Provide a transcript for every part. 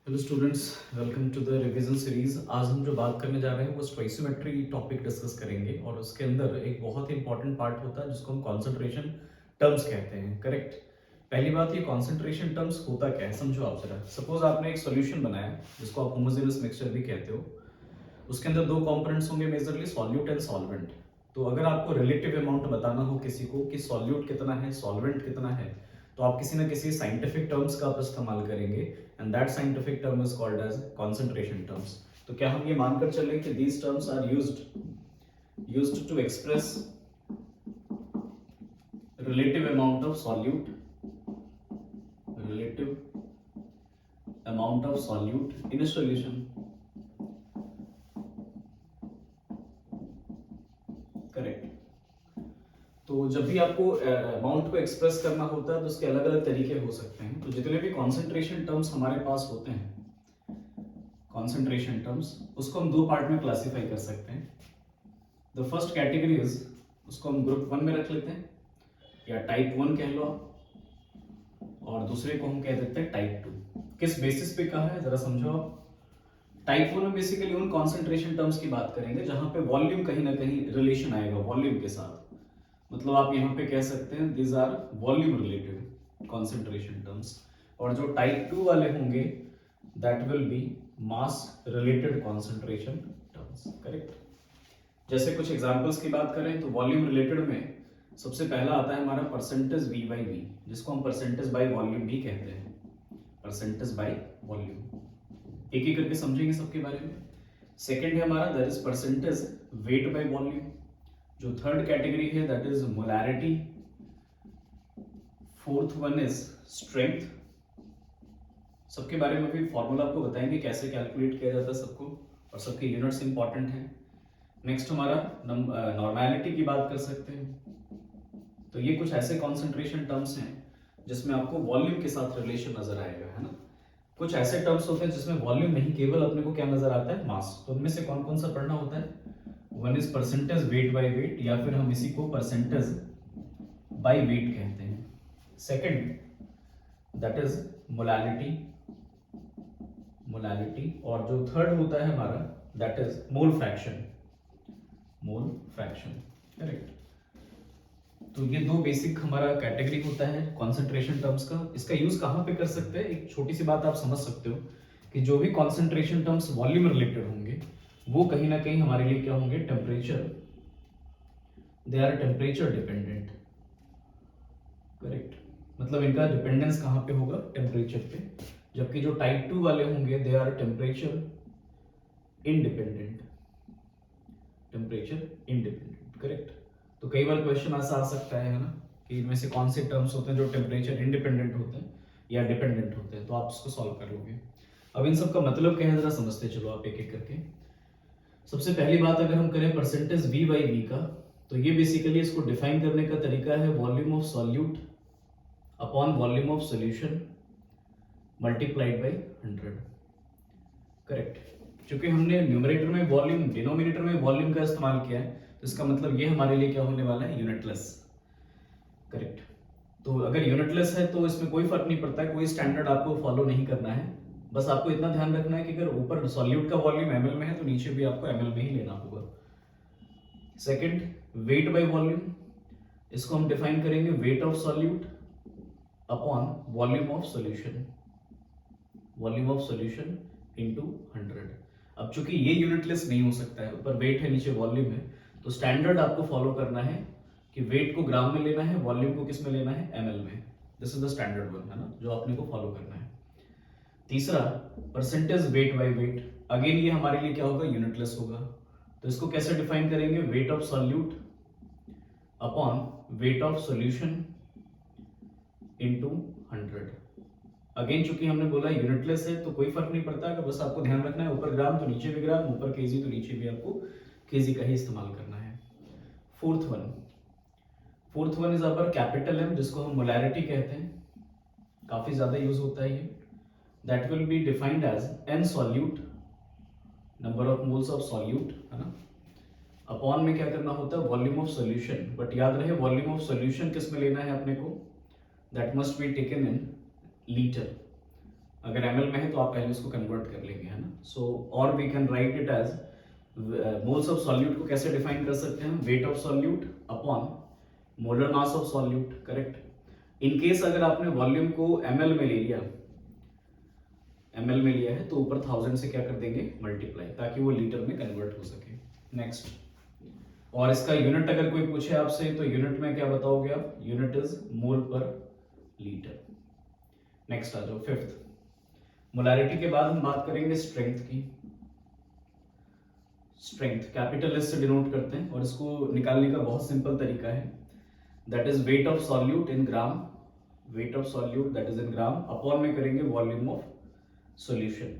Hello students, welcome to the revision series. आज हम जो बात करने जा रहे हैं वो स्टोइसियोमेट्री टॉपिक डिस्कस करेंगे और उसके अंदर एक बहुत ही इंपॉर्टेंट पार्ट होता है जिसको हम कॉन्सेंट्रेशन टर्म्स कहते हैं। करेक्ट। पहली बात, ये कॉन्सेंट्रेशन टर्म्स होता क्या है समझो आप जरा। सपोज आपने एक सोल्यूशन बनाया जिसको आप होमोजेनस मिक्सचर भी कहते हो। उसके अंदर दो कंपोनेंट्स होंगे मेजरली, सॉल्यूट एंड सॉल्वेंट। तो अगर आपको रिलेटिव अमाउंट बताना हो किसी को कि सॉल्यूट कितना है, सॉल्वेंट कितना है, तो आप किसी ना किसी साइंटिफिक टर्म्स का आप इस्तेमाल करेंगे and that scientific term is called as concentration terms. तो क्या हम ये मानकर चलें कि these terms are used to express relative amount of solute, relative amount of solute in a solution. Correct. तो जब भी आपको अमाउंट को एक्सप्रेस करना होता है तो उसके अलग अलग तरीके हो सकते हैं। तो जितने भी कॉन्सेंट्रेशन टर्म्स हमारे पास होते हैं, कॉन्सेंट्रेशन टर्म्स, उसको हम दो पार्ट में क्लासिफाई कर सकते हैं। द फर्स्ट कैटेगरी इज, उसको हम ग्रुप 1 में रख लेते हैं या टाइप 1 कह लो आप, और दूसरे को हम कह देते हैं टाइप 2। किस बेसिस पे कहा है जरा समझो आप। टाइप 1 में बेसिकली उन कॉन्सेंट्रेशन टर्म्स की बात करेंगे जहां पे वॉल्यूम कहीं ना कहीं रिलेशन आएगा वॉल्यूम के साथ। मतलब आप यहाँ पे कह सकते हैं this are volume related concentration terms. और जो टाइप 2 वाले होंगे that will be mass related concentration terms. Correct. जैसे कुछ एग्जांपल्स की बात करें तो वॉल्यूम रिलेटेड में सबसे पहला आता है हमारा परसेंटेज वी बाई वी, जिसको हम परसेंटेज बाई वॉल्यूम भी कहते हैं। परसेंटेज बाई वॉल्यूम एक एक करके समझेंगे सबके बारे में। सेकंड है हमारा that is percentage weight by volume. जो थर्ड कैटेगरी है that is molarity. Fourth one is strength. सबके बारे में भी फॉर्मूला आपको बताएंगे कैसे कैलकुलेट किया जाता है सबको, और सबके यूनिट्स इंपॉर्टेंट हैं। नेक्स्ट हमारा नॉर्मेलिटी की बात कर सकते हैं। तो ये कुछ ऐसे कॉन्सेंट्रेशन टर्म्स हैं जिसमें आपको वॉल्यूम के साथ रिलेशन नजर आएगा, है ना। कुछ ऐसे टर्म्स होते हैं जिसमें वॉल्यूम नहीं, केवल अपने को क्या नजर आता है, मास। तो उनमें से कौन कौन सा पढ़ना होता है। One is percentage weight by wait, या फिर हम इसी को परसेंटेज बाय वेट कहते हैं। Second that is molality, molality. और जो थर्ड होता है हमारा that is mole fraction, mole fraction. Correct. तो ये दो बेसिक हमारा कैटेगरी होता है कॉन्सेंट्रेशन टर्म्स का। इसका यूज कहाँ पे कर सकते हैं, एक छोटी सी बात आप समझ सकते हो कि जो भी कॉन्सेंट्रेशन टर्म्स वॉल्यूम रिलेटेड होंगे वो कहीं ना कहीं हमारे लिए क्या होंगे, temperature, they are temperature dependent. Correct. मतलब इनका डिपेंडेंस कहाँ पे होगा, टेम्परेचर पे। जबकि जो टाइप 2 वाले होंगे they are temperature independent, temperature independent. Correct. तो कई बार क्वेश्चन ऐसा आ सकता है ना, कि इनमें से कौन से टर्म्स होते हैं जो टेम्परेचर इंडिपेंडेंट होते हैं या डिपेंडेंट होते हैं, तो आप इसको सॉल्व कर लोगे। अब इन सब का मतलब क्या है जरा समझते चलो आप एक एक करके। सबसे पहली बात अगर हम करें परसेंटेज वी बाई वी का, तो ये बेसिकली इसको डिफाइन करने का तरीका है volume of solute upon volume of solution multiplied by 100। Correct. क्योंकि हमने न्यूमरेटर में वॉल्यूम, डिनोमिनेटर में वॉल्यूम का इस्तेमाल किया है, तो इसका मतलब ये हमारे लिए क्या होने वाला है, यूनिटलेस। करेक्ट। तो अगर यूनिटलेस है तो इसमें कोई फर्क नहीं पड़ता है, कोई स्टैंडर्ड आपको फॉलो नहीं करना है। बस आपको इतना ध्यान रखना है कि अगर ऊपर सॉल्यूट का वॉल्यूम एमएल में है तो नीचे भी आपको एमएल में ही लेना होगा। सेकंड, वेट बाय वॉल्यूम, इसको हम डिफाइन करेंगे wait of solute upon volume of solution, volume of solution into 100। अब चूंकि ये यूनिटलेस नहीं हो सकता है, ऊपर वेट है नीचे वॉल्यूम है, तो स्टैंडर्ड आपको फॉलो करना है कि वेट को ग्राम में लेना है, वॉल्यूम को किस में लेना है, एमएल में। This is the standard one, है ना, जो आपने को फॉलो करना है। तीसरा, percentage weight by wait, again ये हमारे लिए क्या होगा, यूनिटलेस होगा। तो इसको कैसे डिफाइन करेंगे, wait of solute upon weight of solution into 100। Again चूंकि हमने बोला यूनिटलेस है तो कोई फर्क नहीं पड़ता, कि बस आपको ध्यान रखना है ऊपर ग्राम तो नीचे भी ग्राम, ऊपर केजी तो नीचे भी आपको केजी का ही इस्तेमाल करना है। Fourth one is our capital M, जिसको हम मोलैरिटी कहते हैं, काफी ज्यादा यूज होता है ये। That will be defined as an solute, number of moles of solute, है ना, अपॉन में क्या करना होता है, वॉल्यूम ऑफ सॉल्यूशन। बट याद रहे वॉल्यूम ऑफ सॉल्यूशन किस में लेना है अपने को, that must be taken in litre. अगर ml में है तो आप पहले उसको कन्वर्ट कर लेंगे, है ना. सो और we can write it as moles of solute को कैसे डिफाइन कर सकते हैं, weight of solute upon molar mass of solute. Correct. In case अगर आपने वॉल्यूम को ml में ले लिया, ml में लिया है तो ऊपर 1000 से क्या कर देंगे, मल्टीप्लाई, ताकि वो लीटर में कन्वर्ट हो सके. नेक्स्ट. और इसका यूनिट अगर कोई पूछे आपसे तो यूनिट में क्या बताओगे आप, यूनिट इज मोल पर लीटर. नेक्स्ट आ जाओ. फिफ्थ, मोलैरिटी के बाद हम बात करेंगे स्ट्रेंथ की. स्ट्रेंथ कैपिटल एस से डिनोट करते हैं और इसको निकालने का बहुत सिंपल तरीका है. That is wait of solute in gram, wait of solute that is in gram upon में करेंगे वॉल्यूम ऑफ सॉल्यूशन.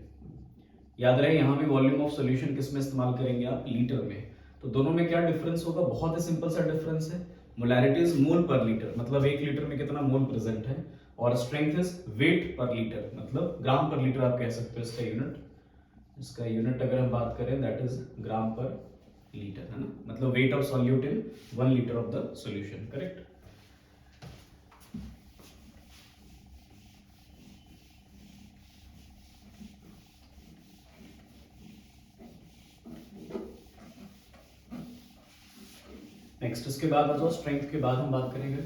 याद रहे यहाँ भी वॉल्यूम ऑफ सॉल्यूशन किस में इस्तेमाल करेंगे आप, लीटर में. तो दोनों में क्या डिफरेंस होगा, बहुत ही सिंपल सा डिफरेंस है. मोलैरिटी इज मोल पर लीटर, मतलब 1 लीटर में कितना मोल प्रेजेंट है, और स्ट्रेंथ इज वेट पर लीटर, मतलब ग्राम पर लीटर आप कह सकते हो इसका यूनिट. इसका यूनिट अगर हम बात करें that is gram per litre, है ना. मतलब wait of solute in 1 litre of the solution. Correct. Next इसके बाद बताओ, स्ट्रेंथ के बाद हम बात करेंगे.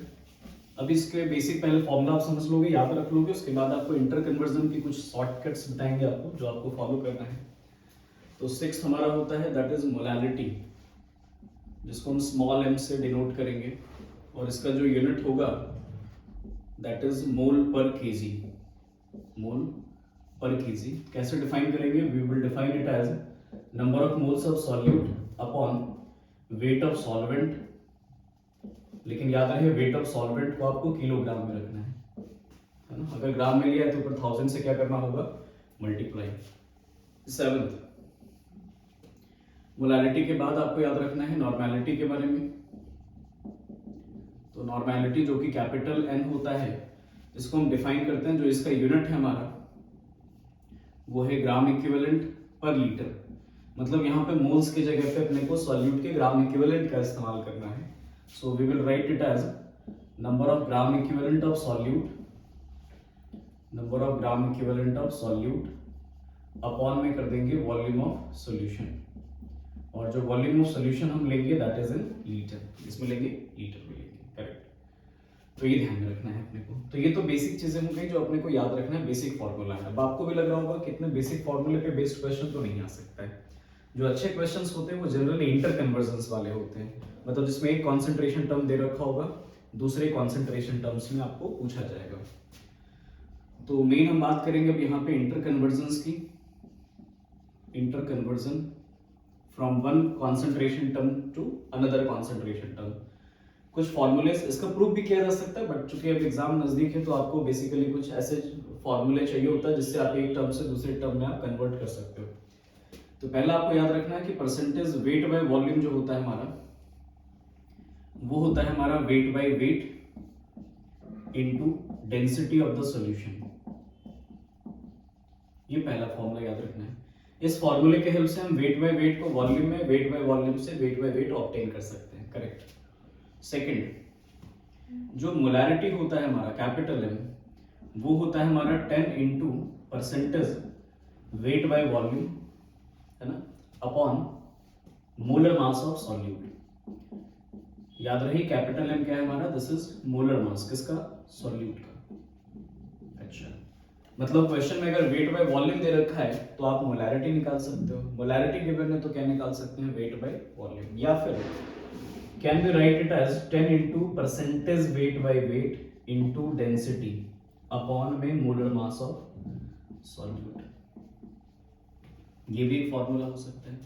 अब इसके बेसिक पहले फॉर्मूला आप समझ लोगे, याद रख लोगे, उसके बाद आपको इंटर कन्वर्जन की कुछ शॉर्टकट्स बताएंगे आपको जो आपको फॉलो करना है. तो सिक्स हमारा होता है दैट इज मोलैरिटी, जिसको हम स्मॉल m से डिनोट करेंगे, और इसका जो यूनिट होगा दैट इज मोल पर केजी, मोल पर केजी. कैसे डिफाइन करेंगे, we will define it as number of moles of solute upon weight of solvent. लेकिन याद रहे वेट ऑफ सॉल्वेंट को आपको किलोग्राम में रखना है ना. अगर ग्राम में लिया है तो ऊपर 1000 से क्या करना होगा, मल्टीप्लाई. सेवंथ, मोलैरिटी के बाद आपको याद रखना है नॉर्मेलिटी के बारे में. तो नॉर्मेलिटी जो कि कैपिटल N होता है, इसको हम डिफाइन करते हैं, जो इसका यूनिट है हमारा वो है ग्राम इक्विवेलेंट पर लीटर. मतलब यहाँ पे मोल्स की जगह पे अपने को सॉल्यूट के ग्राम इक्विवेलेंट का इस्तेमाल करना है. So we will write it as number of gram equivalent of solute, number of gram equivalent of solute upon में कर देंगे वॉल्यूम ऑफ सॉल्यूशन. और जो वॉल्यूम ऑफ सॉल्यूशन हम लेंगे दैट इज इन लीटर, इसमें लेंगे लीटर में लेंगे. करेक्ट. तो ये ध्यान में रखना है अपने को. तो ये तो बेसिक चीजें हो गई जो अपने को याद रखना है, बेसिक फॉर्मूला है. अब आपको भी लग रहा होगा कितने बेसिक फॉर्मूले पे बेस्ड क्वेश्चन तो नहीं आ सकता है. जो अच्छे क्वेश्चंस होते हैं वो जनरली इंटर कन्वर्जन्स वाले होते हैं, मतलब जिसमें एक कॉन्सेंट्रेशन टर्म दे रखा होगा, दूसरे कॉन्सेंट्रेशन टर्म्स में आपको पूछा जाएगा. तो मेन हम बात करेंगे अब यहाँ पे इंटर कन्वर्जन्स की. Interconversion from one concentration term to another concentration term. कुछ फॉर्मूलेस, इसका प्रूफ भी किया जा सकता है, बट चूंकि अब एग्जाम नजदीक है तो आपको बेसिकली कुछ ऐसे फॉर्मूले चाहिए होता है जिससे आप एक टर्म से दूसरे टर्म में आप कन्वर्ट कर सकते हो. तो पहला आपको याद रखना है कि परसेंटेज वेट बाय वॉल्यूम जो होता है हमारा, वो होता है हमारा wait by weight into density of the solution. ये पहला फॉर्मूला याद रखना है. इस फॉर्मूले के हेल्प से हम वेट बाय वेट को वॉल्यूम में, वेट बाय वॉल्यूम से वेट बाय वेट ऑब्टेन कर सकते हैं. करेक्ट. सेकंड, जो मोलैरिटी होता है हमारा कैपिटल M, वो होता है हमारा 10 into percentage weight by volume, है ना, upon molar mass of solute. याद रही कैपिटल M क्या है हमारा, दिस इज मोलर मास, किसका, सॉल्यूट का. अच्छा, मतलब क्वेश्चन में अगर वेट बाय वॉल्यूम दे रखा है तो आप मोलैरिटी निकाल सकते हो. मोलैरिटी गिवन है तो क्या निकाल सकते हैं, वेट बाय वॉल्यूम. या फिर can be write it as 10 into percentage weight by weight into density upon में मोलर मास ऑफ सॉल्यूट. ये भी एक फॉर्मूला हो सकता है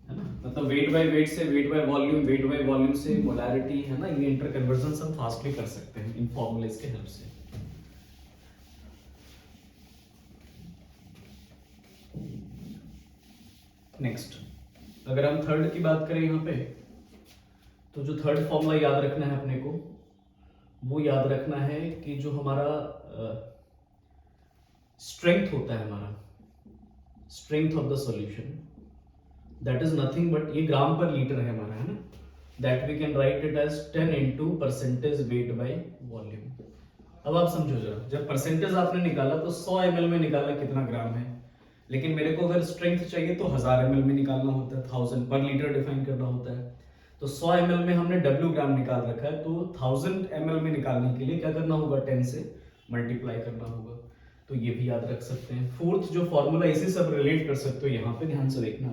ना. मतलब वेट बाय वेट से weight by volume, weight by volume से मोलैरिटी, है ना. ये इंटर कन्वर्जन हम फास्टली कर सकते हैं इन फॉर्मूलेस के हेल्प से. नेक्स्ट, अगर हम थर्ड की बात करें यहाँ पे, तो जो थर्ड फॉर्मूला याद रखना है अपने को, वो याद रखना है कि जो हमारा स्ट्रेंथ होता है हमारा, strength of the solution, that is nothing but, ये ग्राम पर लीटर है हमारा, है ना. That we can write it as 10 into percentage weight by volume. अब आप समझो जरा, जब परसेंटेज आपने निकाला तो 100 ml में निकाला कितना ग्राम है, लेकिन मेरे को अगर स्ट्रेंथ चाहिए तो 1000 ml में निकालना होता है, 1000 पर लीटर डिफाइन करना होता है। तो 100 ml में हमने W ग्राम निकाल रखा है, तो 1000 ml में निकालने के लिए क्या करना होगा, 10 से मल्टीप्लाई करना होगा। तो ये भी याद रख सकते हैं। फोर्थ जो फॉर्मूला इसी सब रिलेट कर सकते हो, यहाँ पे ध्यान से देखना,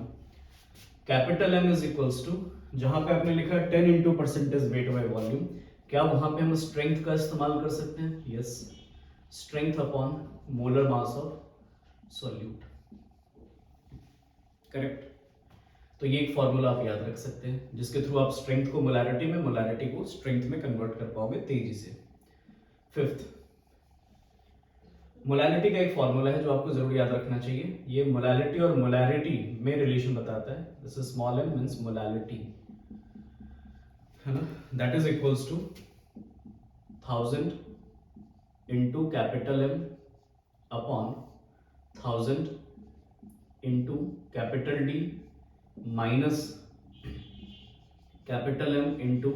capital M is equals to, जहां पे आपने लिखा 10 into percentage weight by volume, क्या वहां पे हम स्ट्रेंथ का इस्तेमाल कर सकते हैं? Yes, strength upon molar mass of solute, correct. तो ये एक फॉर्मूला आप याद रख सकते हैं, जिसके थ्रू आप स्ट्रेंथ को मोलैरिटी में, मोलैरिटी को स्ट्रेंथ में कन्वर्ट कर पाओगे तेजी से। फिफ्थ, मोलैलिटी का एक फॉर्मूला है जो आपको जरूर याद रखना चाहिए। ये मोलैलिटी और मोलैरिटी में रिलेशन बताता है। This is small m means molality, है ना, that is equals to 1000 into capital M upon 1000 into capital D minus capital M into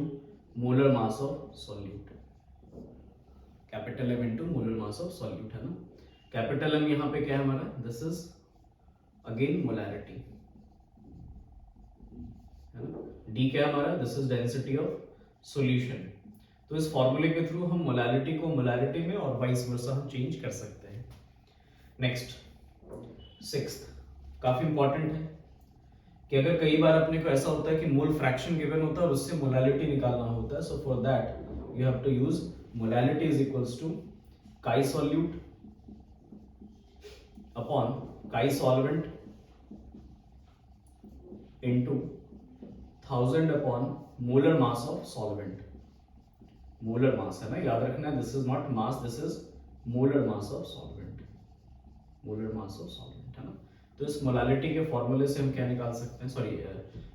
molar mass of solute, capital M into molar mass of solute, है ना। Capital M यहाँ पे क्या है हमारा, this is again molarity, है ना। D क्या है हमारा, this is density of solution. तो इस फॉर्मूले के थ्रू हम मोलैरिटी को मोलैरिटी में और वाइस वर्सा हम चेंज कर सकते हैं। नेक्स्ट, सिक्स्थ, काफी इंपॉर्टेंट है कि अगर कई बार अपने को ऐसा होता है कि मोल फ्रैक्शन गिवन होता है और उससे मोलैलिटी निकालना होता है, so for that you have to use molality is equals to chi solute upon chi solvent into 1000 upon molar mass of solvent. Molar mass है ना, याद रखना है, this is not mass, this is molar mass of solvent, molar mass of solvent, है ना। तो इस molality के फॉर्मूले से हम क्या निकाल सकते हैं, सॉरी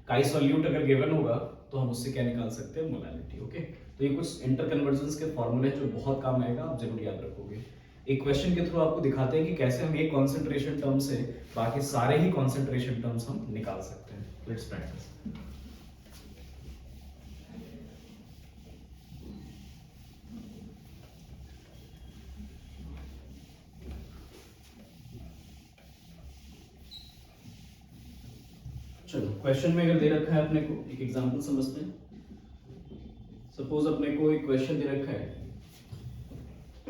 काई सॉल्यूट अगर गिवन होगा तो हम उससे क्या निकाल सकते हैं, मोलैलिटी। ओके, तो ये कुछ इंटर कन्वर्जन्स के फॉर्मूले जो बहुत काम आएगा, आप जरूर याद रखोगे। एक क्वेश्चन के थ्रू आपको दिखाते हैं कि कैसे हम एक कॉन्सेंट्रेशन टर्म से बाकी सारे ही कॉन्सेंट्रेशन टर्म्स हम निकाल सकते हैं। Let's practice. चलो, क्वेश्चन में अगर दे रखा है अपने को, एक एग्जांपल समझते हैं। सपोज अपने को एक क्वेश्चन दे रखा है,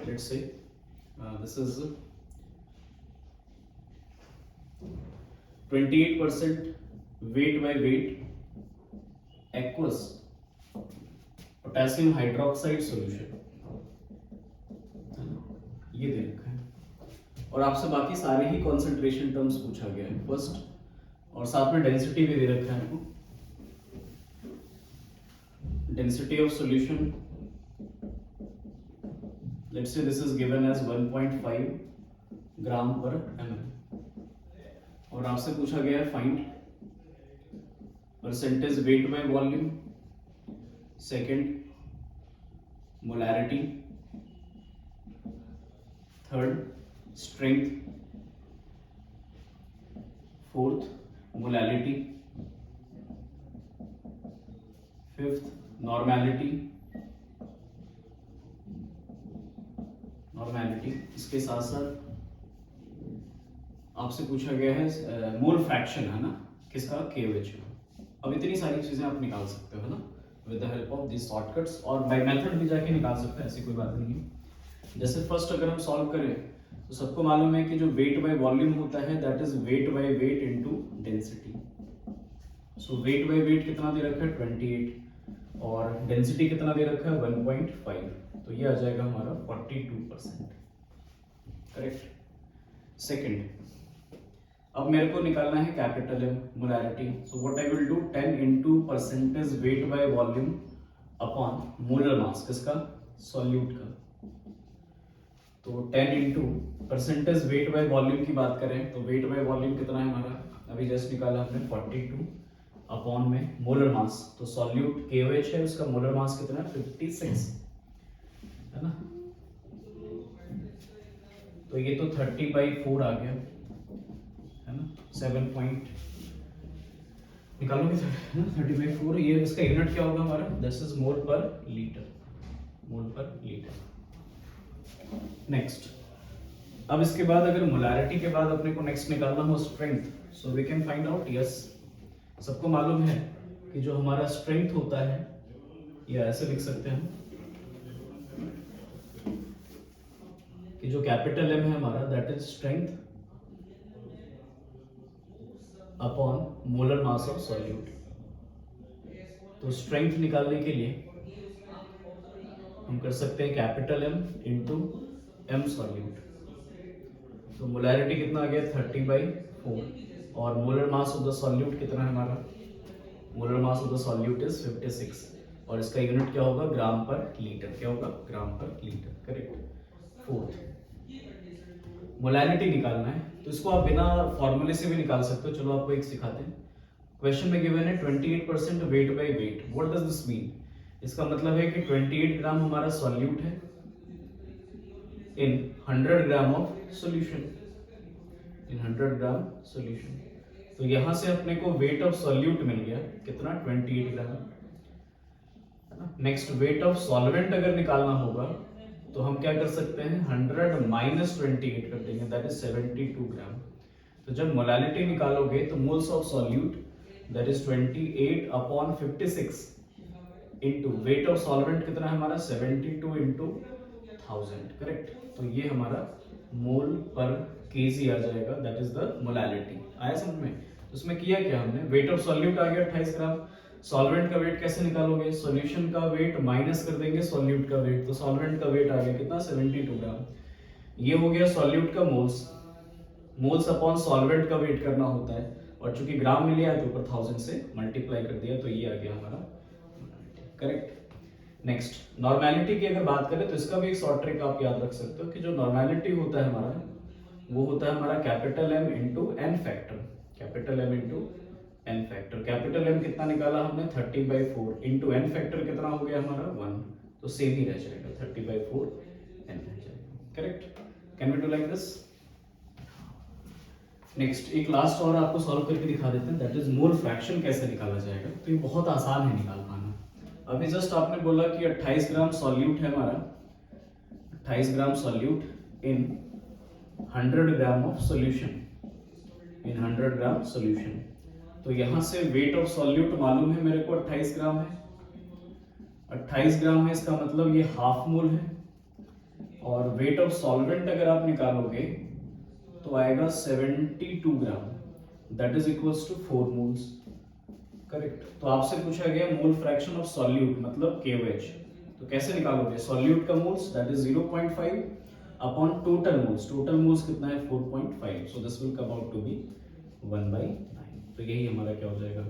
let's say this is 28% wait by wait aqueous potassium hydroxide solution, ये दे रखा है और आपसे बाकी सारे ही कॉन्सेंट्रेशन टर्म्स पूछा गया है फर्स्ट, और साथ में डेंसिटी भी दे रखा है आपको, density of solution, let's say this is given as 1.5 gram per ml, और आपसे पूछा गया है find percentage weight by volume, second molarity, third strength, fourth molality, fifth normality, इसके साथ साथ आपसे पूछा गया है मोल फ्रैक्शन, है ना, किसका, KOH का। अब इतनी सारी चीजें आप निकाल सकते हो, है ना, with the help of this shortcuts, और बाय मेथड भी जाके निकाल सकते हैं, ऐसी कोई बात नहीं है। जैसे फर्स्ट अगर हम सॉल्व करें तो सबको मालूम है कि जो वेट बाय वॉल्यूम होता है that is wait by weight into density. So wait by wait कितना दे रखा है, 28, और डेंसिटी कितना दे रखा है, 1.5, तो ये आ जाएगा हमारा 42%, करेक्ट। सेकंड, अब मेरे को निकालना है capital M molarity, so what I will do, 10 into percentage weight by volume upon molar मास, किसका, सॉल्यूट का। तो 10 into percentage weight by volume की बात करें तो वेट बाय वॉल्यूम कितना है हमारा, अभी जस्ट निकाला हमने 42 अपॉन में मोलर मास, तो सॉल्यूट KOH है, उसका मोलर मास कितना है, 56, है ना। तो ये तो 30/4 आ गया, है ना, 7 पॉइंट निकालोगे, है ना, 30/4, ये इसका यूनिट क्या होगा हमारा, दिस इज मोल पर लीटर, मोल पर लीटर। नेक्स्ट, अब इसके बाद अगर मोलारिटी के बाद अपने को नेक्स्ट निकालना हो strength, so we can find out, yes सबको मालूम है कि जो हमारा स्ट्रेंथ होता है, या ऐसे लिख सकते हैं कि जो कैपिटल एम है हमारा, that is strength upon molar mass of solute. तो स्ट्रेंथ निकालने के लिए हम कर सकते हैं capital M into M solute. तो मोलैरिटी कितना आ गया 30/4, और molar mass of the solute कितना है हमारा, molar mass of the solute is 56, और इसका यूनिट क्या होगा, ग्राम पर लीटर, क्या होगा, ग्राम per litre, correct. Fourth, molarity निकालना है, तो इसको आप बिना फॉर्मूले से भी निकाल सकते हो। चलो आपको एक सिखाते हैं। क्वेश्चन में गिवन है 28% wait by wait. What does this mean? इसका मतलब है कि 28 ग्राम हमारा सॉल्यूट है इन 100 gram of solution, in 100 gram solution. तो यहां से अपने को वेट ऑफ सॉल्यूट मिल गया कितना, 28 ग्राम। नेक्स्ट, वेट ऑफ सॉल्वेंट अगर निकालना होगा तो हम क्या कर सकते हैं, 100 माइनस 28 कर देंगे, दैट इज 72 ग्राम। तो जब मोलालिटी निकालोगे तो moles of solute that is 28 upon 56 into weight of solvent कितना है हमारा, 72 इंटू 1000, करेक्ट। तो ये हमारा मोल पर केजी आ जाएगा, दैट इज द मोलालिटी। आया समझ में? तो उसमें किया क्या हमने, वेट ऑफ सॉल्यूट आ गया 28 ग्राम, सॉल्वेंट का वेट कैसे निकालोगे, सॉल्यूशन का वेट माइनस कर देंगे सॉल्यूट का वेट, तो सॉल्वेंट का वेट आ गया कितना, 72 ग्राम। ये हो गया सॉल्यूट का मोल्स, मोल्स अपॉन सॉल्वेंट का वेट करना होता है, और चूंकि ग्राम में लिया है तो ऊपर 1000 से मल्टीप्लाई कर दिया, तो ये आ गया हमारा, करेक्ट। नेक्स्ट, नॉर्मेलिटी की अगर बात करें तो इसका भी एक शॉर्ट ट्रिक आप याद रख सकते हो कि जो नॉर्मेलिटी होता है हमारा, वो होता है हमारा capital M into N factor, capital M into N factor. Capital M कितना निकाला हमने, 30/4 इंटू एन फैक्टर कितना हो गया हमारा, 1, तो सेम ही रह जाएगा, 30/4 एन रह जाएगा, correct. Can we do like this? Next, एक लास्ट और आपको सॉल्व करके दिखा देते हैं, दैट इज मोल फ्रैक्शन कैसे निकाला जाएगा। तो ये बहुत आसान है निकाल पाना। अभी जस्ट आपने बोला कि 28 ग्राम सॉल्यूट है हमारा, 28 gram solute in 100 gram of solution, in 100 gram solution. तो यहां से वेट ऑफ सॉल्यूट मालूम है मेरे को 28 ग्राम है, 28 ग्राम है, इसका मतलब ये हाफ मोल है। और वेट ऑफ सॉल्वेंट अगर आप निकालोगे तो आएगा 72 gram, that is equals to 4 moles, correct. तो आपसे पूछा गया मोल फ्रैक्शन ऑफ सॉल्यूट मतलब KOH, तो कैसे निकालोगे, सॉल्यूट का moles that is 0.5 upon total moles, total moles कितना है 4.5, so this will come out to be 1/9। तो यही हमारा क्या हो जाएगा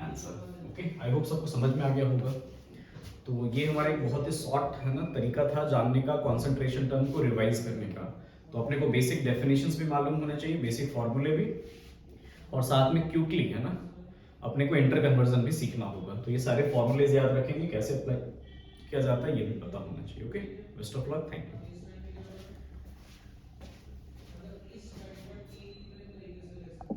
आंसर। ओके, आई होप सबको समझ में आ गया होगा। तो ये हमारा एक बहुत ही शॉर्ट है ना तरीका था जानने का, कॉन्सेंट्रेशन टर्म को रिवाइज करने का। तो अपने को बेसिक डेफिनेशंस भी मालूम होने चाहिए, बेसिक फॉर्मूले भी, और साथ में क्विकली है ना अपने को इंटर कन्वर्जन भी सीखना होगा। तो ये सारे फॉर्मूलेज याद रखेंगे, कैसे अप्लाई किया जाता है ये भी पता होना चाहिए। Okay, best of luck, thank you.